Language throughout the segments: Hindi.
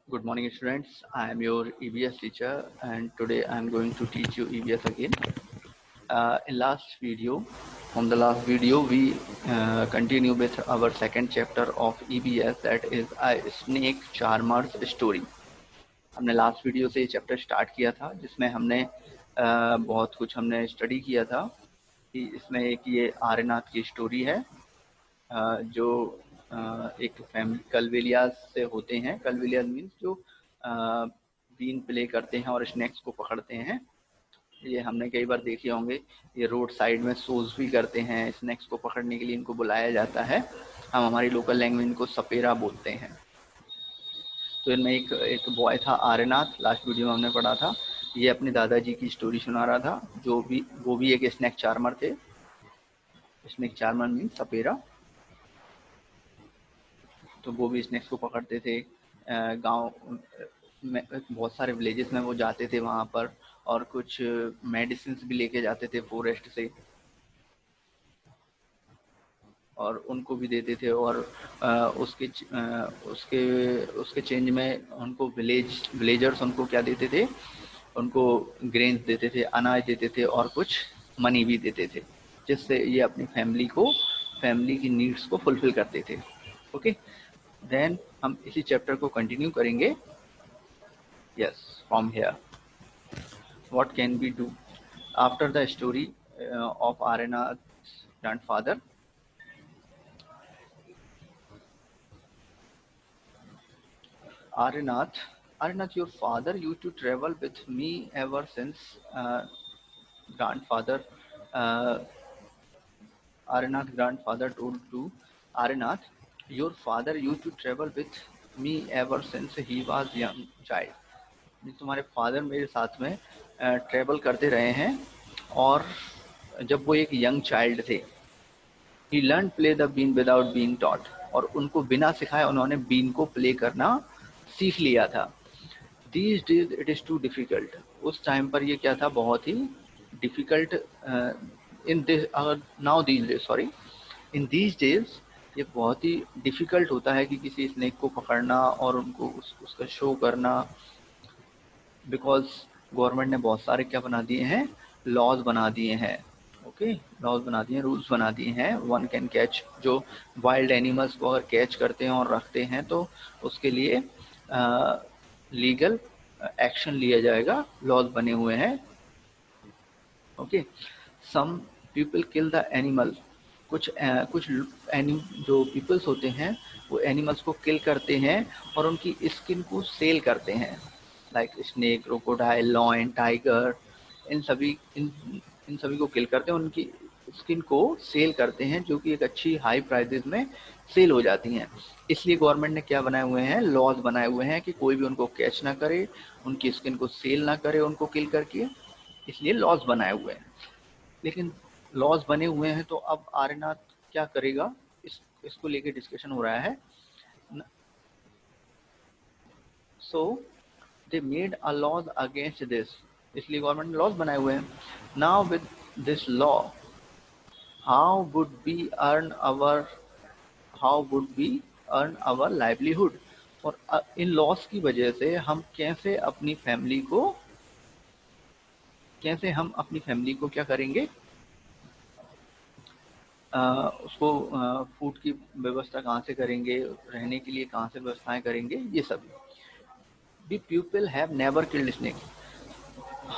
Good morning, students. I am your EVS teacher, and today I am going to teach you EVS again. In from the last video, we continue with our second chapter of EVS, that is a snake charmer's story. हमने लास्ट वीडियो से ये चैप्टर स्टार्ट किया था, जिसमें हमने बहुत कुछ हमने स्टडी किया था कि इसमें एक ये आर्यनाथ की स्टोरी है, जो एक फैमिली कलवेलियाज से होते हैं। कलवेलियाज मीन्स जो बीन प्ले करते हैं और स्नैक्स को पकड़ते हैं। ये हमने कई बार देखे होंगे, ये रोड साइड में शोज भी करते हैं। स्नैक्स को पकड़ने के लिए इनको बुलाया जाता है। हम हमारी लोकल लैंग्वेज इनको सपेरा बोलते हैं। तो इनमें एक बॉय था आर्यनाथ, लास्ट वीडियो में हमने पढ़ा था। ये अपने दादाजी की स्टोरी सुना रहा था, वो भी एक स्नैक चार्मर थे। स्नैक चार्मर मीन्स सपेरा। तो वो भी स्नैक्स को पकड़ते थे। गांव में बहुत सारे विलेजेस में वो जाते थे वहाँ पर, और कुछ मेडिसिन भी लेके जाते थे फॉरेस्ट से, और उनको भी देते थे। और उसके चेंज में उनको विलेजर्स उनको क्या देते थे, उनको ग्रेन्स देते थे, अनाज देते थे, और कुछ मनी भी देते थे, जिससे ये अपनी फैमिली की नीड्स को फुलफिल करते थे। ओके, देन हम इसी चैप्टर को कंटिन्यू करेंगे। Yes, from here what can we do after the story of Aryanath's grandfather. Aryanath, your father used to travel with me ever since. Grandfather uh, Aranath's grandfather told to Aranath, your father used to travel with me ever since he was young child. तुम्हारे फादर मेरे साथ में ट्रेवल करते रहे हैं, और जब वो एक यंग चाइल्ड थे। He learned play the bean without being taught, और उनको बिना सिखाए उन्होंने बीन को प्ले करना सीख लिया था। These days it is too difficult. उस टाइम पर ये क्या था, बहुत ही difficult. In this now these days sorry in these days ये बहुत ही डिफिकल्ट होता है कि किसी स्नेक को पकड़ना और उनको उसका शो करना, बिकॉज गवर्नमेंट ने बहुत सारे क्या बना दिए हैं, लॉज बना दिए हैं। ओके, लॉज बना दिए हैं, रूल्स बना दिए हैं। वन कैन कैच, जो वाइल्ड एनिमल्स को अगर कैच करते हैं और रखते हैं तो उसके लिए लीगल एक्शन लिया जाएगा, लॉज बने हुए हैं। Okay, some people kill the animal, कुछ जो पीपल्स होते हैं वो एनिमल्स को किल करते हैं और उनकी स्किन को सेल करते हैं, like snake, crocodile, lion, tiger, इन सभी को किल करते हैं, उनकी स्किन को सेल करते हैं, जो कि एक अच्छी हाई प्राइसेस में सेल हो जाती हैं। इसलिए गवर्नमेंट ने क्या बनाए हुए हैं, लॉज बनाए हुए हैं कि कोई भी उनको कैच ना करे, उनकी स्किन को सेल ना करे उनको किल करके, इसलिए लॉज बनाए हुए हैं। लेकिन लॉज बने हुए हैं तो अब आर्यनाथ क्या करेगा, इसको लेके डिस्कशन हो रहा है। So they made a laws against this, इसलिए गवर्नमेंट ने लॉज बनाए हुए हैं। Now with this law how would we earn our livelihood, और इन लॉस की वजह से हम कैसे अपनी फैमिली को क्या करेंगे, उसको फूड की व्यवस्था कहाँ से करेंगे, रहने के लिए कहाँ से व्यवस्थाएं करेंगे, ये सब। The people have never killed snake,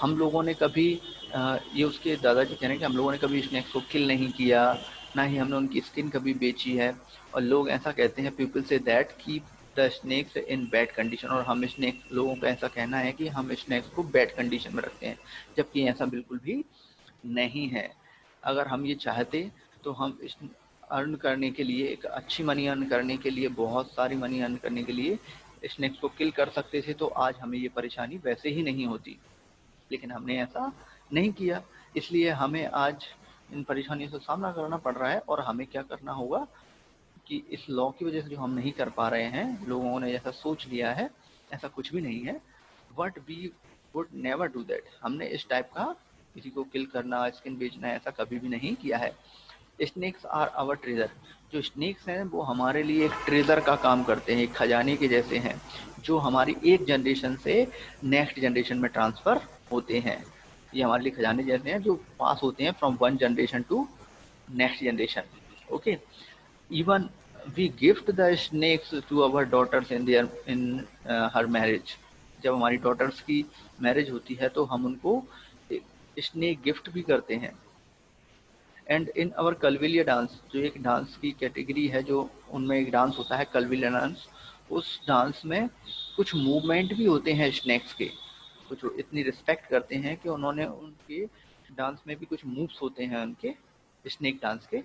हम लोगों ने कभी ये उसके दादाजी कहने कि हम लोगों ने कभी स्नेक को किल नहीं किया, ना ही हमने उनकी स्किन कभी बेची है। और लोग ऐसा कहते हैं, people say that keep the snakes in bad condition, और हम स्नेक, लोगों का ऐसा कहना है कि हम स्नेक्स को बैड कंडीशन में रखते हैं, जबकि ऐसा बिल्कुल भी नहीं है। अगर हम ये चाहते तो हम इस अर्न करने के लिए, एक अच्छी मनी अर्न करने के लिए, बहुत सारी मनी अर्न करने के लिए स्नेक्स को किल कर सकते थे, तो आज हमें ये परेशानी वैसे ही नहीं होती। लेकिन हमने ऐसा नहीं किया, इसलिए हमें आज इन परेशानियों से सामना करना पड़ रहा है। और हमें क्या करना होगा कि इस लॉ की वजह से जो हम नहीं कर पा रहे हैं, लोगों ने ऐसा सोच लिया है, ऐसा कुछ भी नहीं है। But we would never do that, हमने इस टाइप का किसी को किल करना, स्किन बेचना, ऐसा कभी भी नहीं किया है। स्नेक्स आर आवर ट्रेजर, जो स्नेक्स हैं वो हमारे लिए एक ट्रेजर का काम करते हैं, एक खजाने के जैसे हैं, जो हमारी एक जनरेशन से नेक्स्ट जनरेशन में ट्रांसफर होते हैं। ये हमारे लिए खजाने जैसे हैं जो पास होते हैं from one generation to next generation. Okay, even we gift the snakes to our daughters in her marriage. जब हमारी डॉटर्स की मैरिज होती है तो हम उनको स्नेक गिफ्ट भी करते हैं। एंड इन अवर कलविलिया डांस, जो एक डांस की कैटेगरी है, जो उनमें एक डांस होता है कलविलिया डांस, उस डांस में कुछ मूवमेंट भी होते हैं स्नेक्स के, कुछ इतनी रिस्पेक्ट करते हैं कि उन्होंने उनके डांस में भी कुछ मूव्स होते हैं उनके स्नेक डांस के।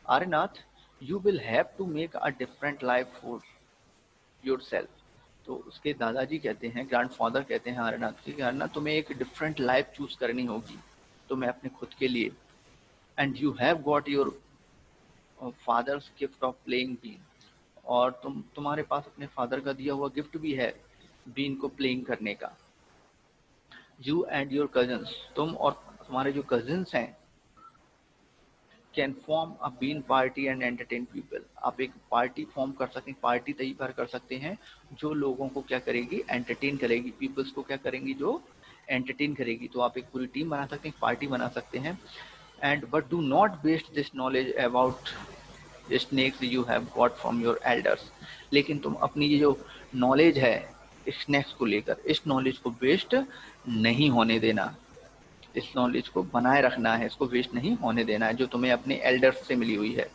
Aryanath, you will have to make a different life for yourself. तो उसके दादाजी कहते हैं, ग्रैंडफादर कहते हैं आर्यनाथ की, आर्यनाथ तुम्हें एक डिफरेंट लाइफ चूज करनी होगी, तुम्हें अपने खुद के लिए। And you have got your father's gift of playing been, और तुम्हारे पास अपने फादर का दिया हुआ गिफ्ट भी है बीन को प्लेइंग करने का। यू एंड योर कजन्स, तुम और तुम्हारे जो कजिन्स हैं, can form a been party and entertain people, आप एक पार्टी फॉर्म कर सकते हैं, पार्टी तैयार कर सकते हैं जो लोगों को क्या करेगी, एंटरटेन करेगी, पीपल्स को क्या करेंगी, जो एंटरटेन करेगी। तो आप एक पूरी टीम बना सकते हैं, पार्टी बना सकते हैं। And but do not waste this knowledge about snakes you have got from your elders, लेकिन तुम अपनी ये जो नॉलेज है स्नेक्स को लेकर, इस नॉलेज को वेस्ट नहीं होने देना, इस नॉलेज को बनाए रखना है, इसको वेस्ट नहीं होने देना है जो तुम्हें अपने एल्डर्स से मिली हुई है।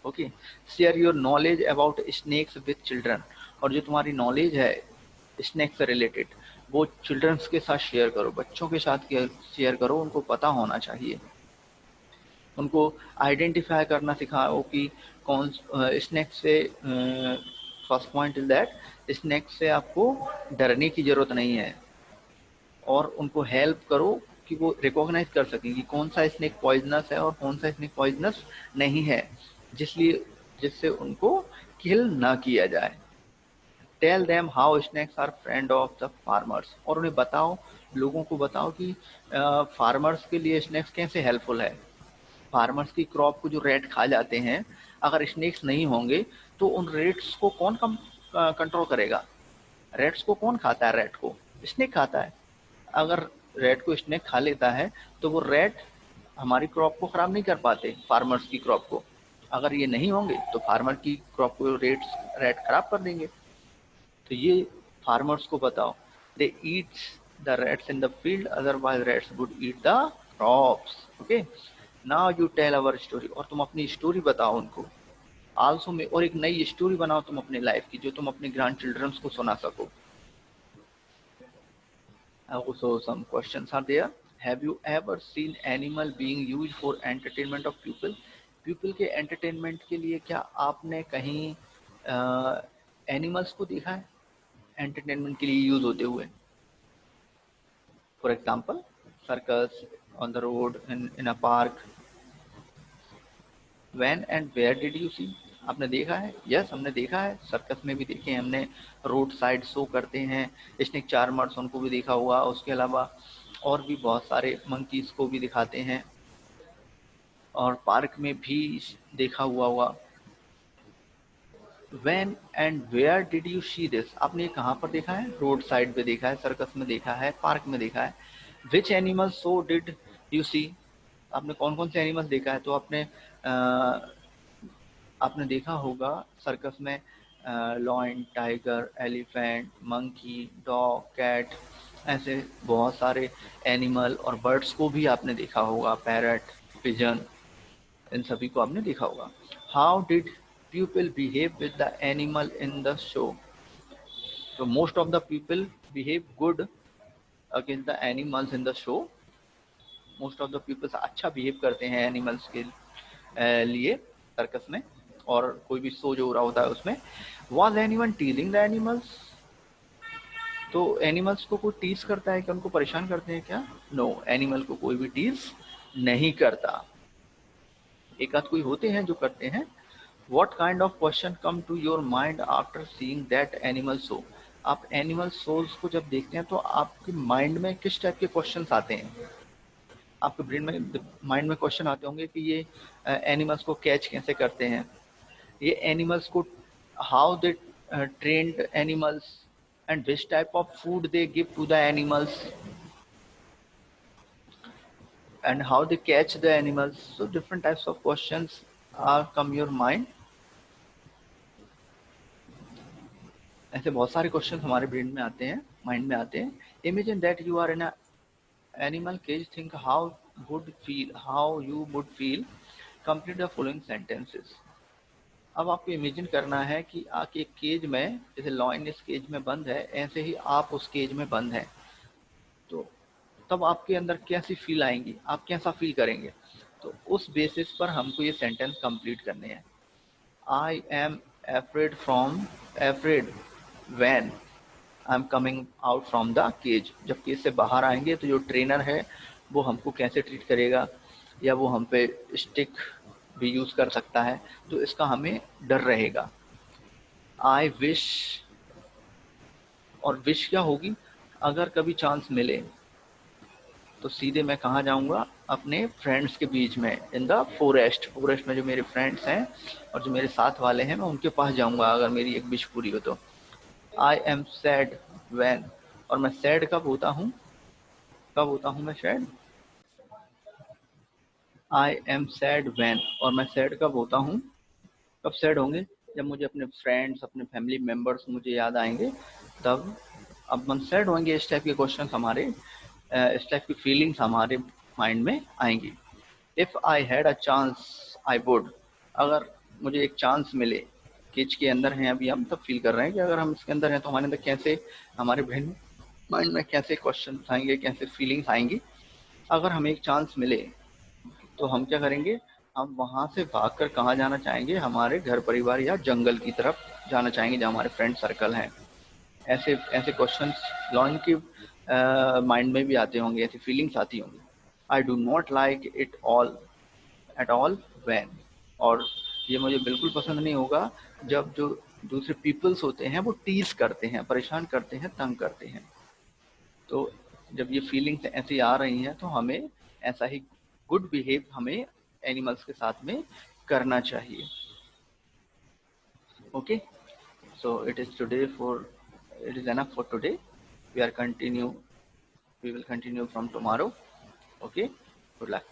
Okay, share your knowledge about snakes with children, और जो तुम्हारी नॉलेज है स्नेक्स से रिलेटेड वो चिल्ड्रंस के साथ शेयर करो, बच्चों के साथ शेयर करो, उनको पता होना चाहिए, उनको आइडेंटिफाई करना सिखाओ कि कौन स्नेक से। First point is that snake से आपको डरने की जरूरत नहीं है, और उनको हेल्प करो कि वो रिकॉग्नाइज कर सकें कि कौन सा स्नेक पॉइजनस है और कौन सा स्नेक पॉइजनस नहीं है, जिससे उनको किल ना किया जाए। Tell them how snakes are friend of the farmers, और उन्हें बताओ, लोगों को बताओ कि फार्मर्स के लिए स्नेक्स कैसे हेल्पफुल है। फार्मर्स की क्रॉप को जो रेट खा जाते हैं, अगर स्नेक्स नहीं होंगे तो उन रेट्स को कौन कम कंट्रोल करेगा। रेट्स को कौन खाता है, रेट को स्नेक खाता है। अगर रेट को स्नेक खा लेता है तो वो रेट हमारी क्रॉप को खराब नहीं कर पाते, फार्मर्स की क्रॉप को। अगर ये नहीं होंगे तो फार्मर की क्रॉप को रेट खराब कर देंगे। तो ये फार्मर्स को बताओ, they eat the rats in the field, otherwise rats would eat the crops. Okay, now you tell our story, और तुम अपनी स्टोरी बताओ उनको। आल्सो में, और एक नई स्टोरी बनाओ तुम अपने लाइफ की, जो तुम अपने ग्रैंड चिल्ड्रंस को सुना सको। So some questions are there. Have you ever seen animal being used for entertainment of people? People के entertainment के लिए क्या आपने कहीं एनिमल्स को देखा है एंटरटेनमेंट के लिए यूज होते हुए? For example circus, on the road, in a park. When and where did you see, आपने देखा है? यस, हमने देखा है, सर्कस में भी देखे हैं हमने, रोड साइड शो करते हैं स्नेक चार्मर्स, उनको भी देखा हुआ। उसके अलावा और भी बहुत सारे मंकीज को भी दिखाते हैं, और पार्क में भी देखा हुआ। When and where did you see this, आपने ये कहाँ पर देखा है? रोड साइड पे देखा है, सर्कस में देखा है, पार्क में देखा है। Which animal show did you see, आपने कौन कौन से एनिमल्स देखा है? तो आपने देखा होगा सर्कस में lion, tiger, elephant, monkey, dog, cat, ऐसे बहुत सारे एनिमल, और बर्ड्स को भी आपने देखा होगा, पैरट, पिजन, इन सभी को आपने देखा होगा। How did people behave with the animal in the show, तो most of the people behave good against the animals in the show. Most of the peoples अच्छा बिहेव करते हैं एनिमल्स के लिए सर्कस में, और कोई भी शो जो हो रहा होता है उसमें। वॉज एनीवन टीजिंग द एनिमल्स, तो एनिमल्स को कोई टीज करता है क्या, उनको परेशान करते हैं क्या? नो, एनिमल को कोई भी टीज नहीं करता, एक आध कोई होते हैं जो करते हैं। What kind of question come to your mind after seeing that animal show, आप एनिमल शोज को जब देखते हैं तो आपके माइंड में किस टाइप के क्वेश्चंस आते हैं? आपके ब्रेन में माइंड में क्वेश्चन आते होंगे कि ये एनिमल्स को कैच कैसे करते हैं, ये एनिमल्स को how they trained animals and which type of food they give to the animals and how they catch the animals. So different types of questions are come your mind. ऐसे बहुत सारे क्वेश्चन हमारे ब्रेन में आते हैं, माइंड में आते हैं. Imagine that you are in a animal cage. Think how you would feel. Complete the following sentences. अब आपको इमेजिन करना है कि आप एक केज में, जैसे लॉयन इस केज में बंद है, ऐसे ही आप उस केज में बंद हैं. तो तब आपके अंदर कैसी फील आएंगी, आप कैसा फील करेंगे. तो उस बेसिस पर हमको ये सेंटेंस कंप्लीट करने हैं. I am afraid when I am coming out from the cage. जब केज से बाहर आएंगे तो जो ट्रेनर है वो हमको कैसे ट्रीट करेगा, या वो हम पे स्टिक भी यूज कर सकता है, तो इसका हमें डर रहेगा. आई विश, और विश क्या होगी, अगर कभी चांस मिले तो सीधे मैं कहाँ जाऊँगा, अपने फ्रेंड्स के बीच में, इन द फॉरेस्ट में जो मेरे फ्रेंड्स हैं और जो मेरे साथ वाले हैं, मैं उनके पास जाऊँगा अगर मेरी एक विश पूरी हो तो. आई एम सैड वैन, और मैं सैड कब होता हूँ, मैं sad. I am sad when, और मैं सैड कब होता हूँ, कब सैड होंगे, जब मुझे अपने फ्रेंड्स, अपने फैमिली मेम्बर्स मुझे याद आएंगे, तब अब हम सैड होंगे. इस टाइप के क्वेश्चन हमारे, इस टाइप की फीलिंग्स हमारे माइंड में आएंगी. If I had a chance I would, अगर मुझे एक चांस मिले, केज के अंदर हैं अभी हम, तब फील कर रहे हैं कि अगर हम इसके अंदर हैं तो हमारे अंदर कैसे, हमारे ब्रेन माइंड में कैसे क्वेश्चन आएंगे, कैसे फीलिंग्स आएंगी. अगर हमें एक चांस मिले तो हम क्या करेंगे, हम वहाँ से भागकर कहाँ जाना चाहेंगे, हमारे घर परिवार या जंगल की तरफ जाना चाहेंगे जहाँ हमारे फ्रेंड सर्कल हैं. ऐसे ऐसे क्वेश्चंस लॉयन के माइंड में भी आते होंगे, ऐसी फीलिंग्स आती होंगी. I do not like it all at all when, और ये मुझे बिल्कुल पसंद नहीं होगा जब जो दूसरे पीपल्स होते हैं वो टीज करते हैं, परेशान करते हैं, तंग करते हैं. तो जब ये फीलिंग्स ऐसी आ रही हैं तो हमें ऐसा ही गुड बिहेव हमें एनिमल्स के साथ में करना चाहिए. Okay, so it is enough for today. We will continue from tomorrow. Okay, good luck.